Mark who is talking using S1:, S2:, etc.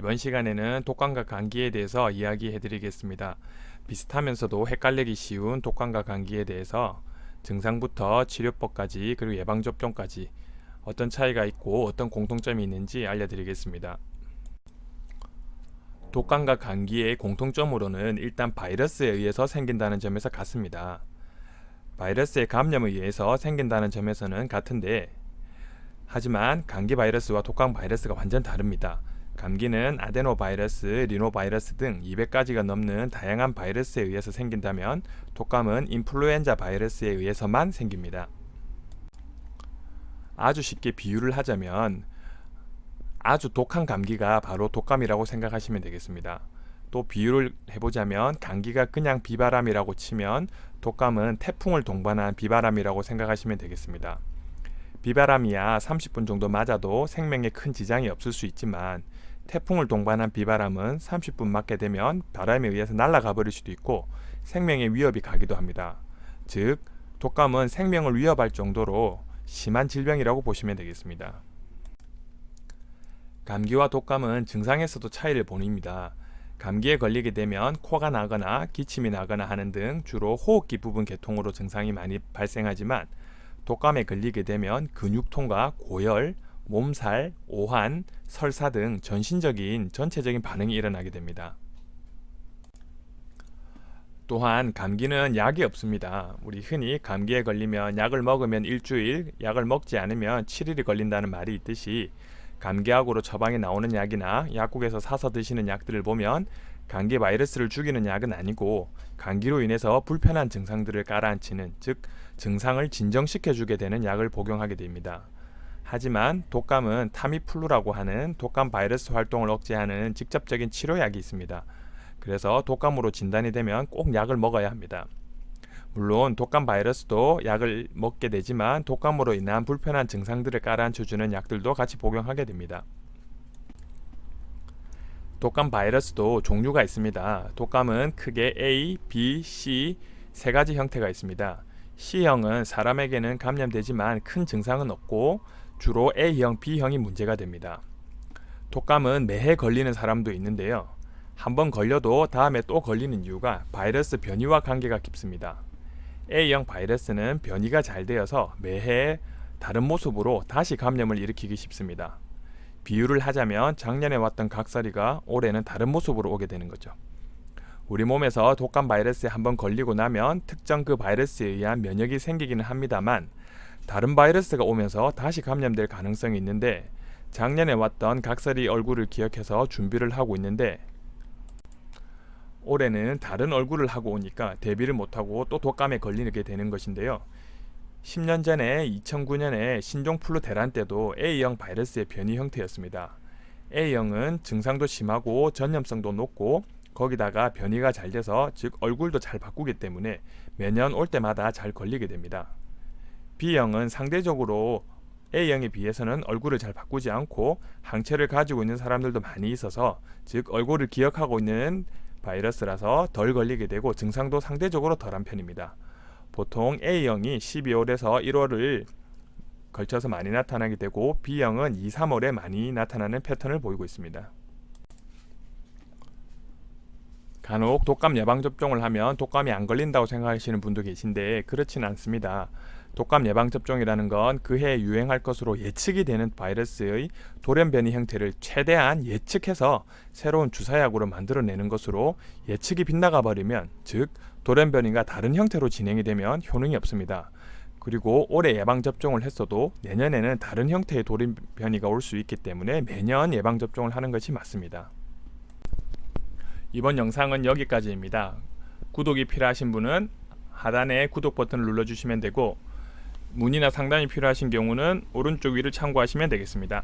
S1: 이번 시간에는 독감과 감기에 대해서 이야기해 드리겠습니다. 비슷하면서도 헷갈리기 쉬운 독감과 감기에 대해서 증상부터 치료법까지 그리고 예방접종까지 어떤 차이가 있고 어떤 공통점이 있는지 알려드리겠습니다. 독감과 감기의 공통점으로는 일단 바이러스에 의해서 생긴다는 점에서 같습니다. 바이러스의 감염에 의해서 생긴다는 점에서는 같은데, 하지만 감기 바이러스와 독감 바이러스가 완전 다릅니다. 감기는 아데노바이러스, 리노바이러스 등 200가지가 넘는 다양한 바이러스에 의해서 생긴다면 독감은 인플루엔자 바이러스에 의해서만 생깁니다. 아주 쉽게 비유를 하자면 아주 독한 감기가 바로 독감이라고 생각하시면 되겠습니다. 또 비유를 해보자면 감기가 그냥 비바람이라고 치면 독감은 태풍을 동반한 비바람이라고 생각하시면 되겠습니다. 비바람이야 30분 정도 맞아도 생명에 큰 지장이 없을 수 있지만 태풍을 동반한 비바람은 30분 맞게 되면 바람에 의해서 날아가 버릴 수도 있고 생명에 위협이 가기도 합니다. 즉, 독감은 생명을 위협할 정도로 심한 질병이라고 보시면 되겠습니다. 감기와 독감은 증상에서도 차이를 보입니다. 감기에 걸리게 되면 코가 나거나 기침이 나거나 하는 등 주로 호흡기 부분 계통으로 증상이 많이 발생하지만 독감에 걸리게 되면 근육통과 고열, 몸살, 오한, 설사 등 전체적인 반응이 일어나게 됩니다. 또한 감기는 약이 없습니다. 우리 흔히 감기에 걸리면 약을 먹으면 일주일, 약을 먹지 않으면 7일이 걸린다는 말이 있듯이 감기약으로 처방이 나오는 약이나 약국에서 사서 드시는 약들을 보면 감기 바이러스를 죽이는 약은 아니고 감기로 인해서 불편한 증상들을 깔아앉히는, 즉 증상을 진정시켜 주게 되는 약을 복용하게 됩니다. 하지만 독감은 타미플루라고 하는 독감 바이러스 활동을 억제하는 직접적인 치료약이 있습니다. 그래서 독감으로 진단이 되면 꼭 약을 먹어야 합니다. 물론 독감 바이러스도 약을 먹게 되지만 독감으로 인한 불편한 증상들을 깔아앉혀주는 약들도 같이 복용하게 됩니다. 독감 바이러스도 종류가 있습니다. 독감은 크게 A, B, C 세 가지 형태가 있습니다. C형은 사람에게는 감염되지만 큰 증상은 없고 주로 A형, B형이 문제가 됩니다. 독감은 매해 걸리는 사람도 있는데요. 한번 걸려도 다음에 또 걸리는 이유가 바이러스 변이와 관계가 깊습니다. A형 바이러스는 변이가 잘 되어서 매해 다른 모습으로 다시 감염을 일으키기 쉽습니다. 비유를 하자면 작년에 왔던 각설이가 올해는 다른 모습으로 오게 되는 거죠. 우리 몸에서 독감 바이러스에 한번 걸리고 나면 특정 그 바이러스에 의한 면역이 생기기는 합니다만 다른 바이러스가 오면서 다시 감염될 가능성이 있는데, 작년에 왔던 각설이 얼굴을 기억해서 준비를 하고 있는데 올해는 다른 얼굴을 하고 오니까 대비를 못하고 또 독감에 걸리게 되는 것인데요. 10년 전에 2009년에 신종플루 대란 때도 A형 바이러스의 변이 형태였습니다. A형은 증상도 심하고 전염성도 높고 거기다가 변이가 잘 돼서, 즉 얼굴도 잘 바꾸기 때문에 매년 올 때마다 잘 걸리게 됩니다. B형은 상대적으로 A형에 비해서는 얼굴을 잘 바꾸지 않고 항체를 가지고 있는 사람들도 많이 있어서, 즉 얼굴을 기억하고 있는 바이러스라서 덜 걸리게 되고 증상도 상대적으로 덜한 편입니다. 보통 A형이 12월에서 1월을 걸쳐서 많이 나타나게 되고 B형은 2, 3월에 많이 나타나는 패턴을 보이고 있습니다. 간혹 독감 예방접종을 하면 독감이 안 걸린다고 생각하시는 분도 계신데 그렇지는 않습니다. 독감 예방접종이라는 건 그해 유행할 것으로 예측이 되는 바이러스의 돌연변이 형태를 최대한 예측해서 새로운 주사약으로 만들어내는 것으로, 예측이 빗나가 버리면, 즉 돌연변이가 다른 형태로 진행이 되면 효능이 없습니다. 그리고 올해 예방접종을 했어도 내년에는 다른 형태의 돌연변이가 올 수 있기 때문에 매년 예방접종을 하는 것이 맞습니다. 이번 영상은 여기까지입니다. 구독이 필요하신 분은 하단에 구독 버튼을 눌러주시면 되고 문의나 상담이 필요하신 경우는 오른쪽 위를 참고하시면 되겠습니다.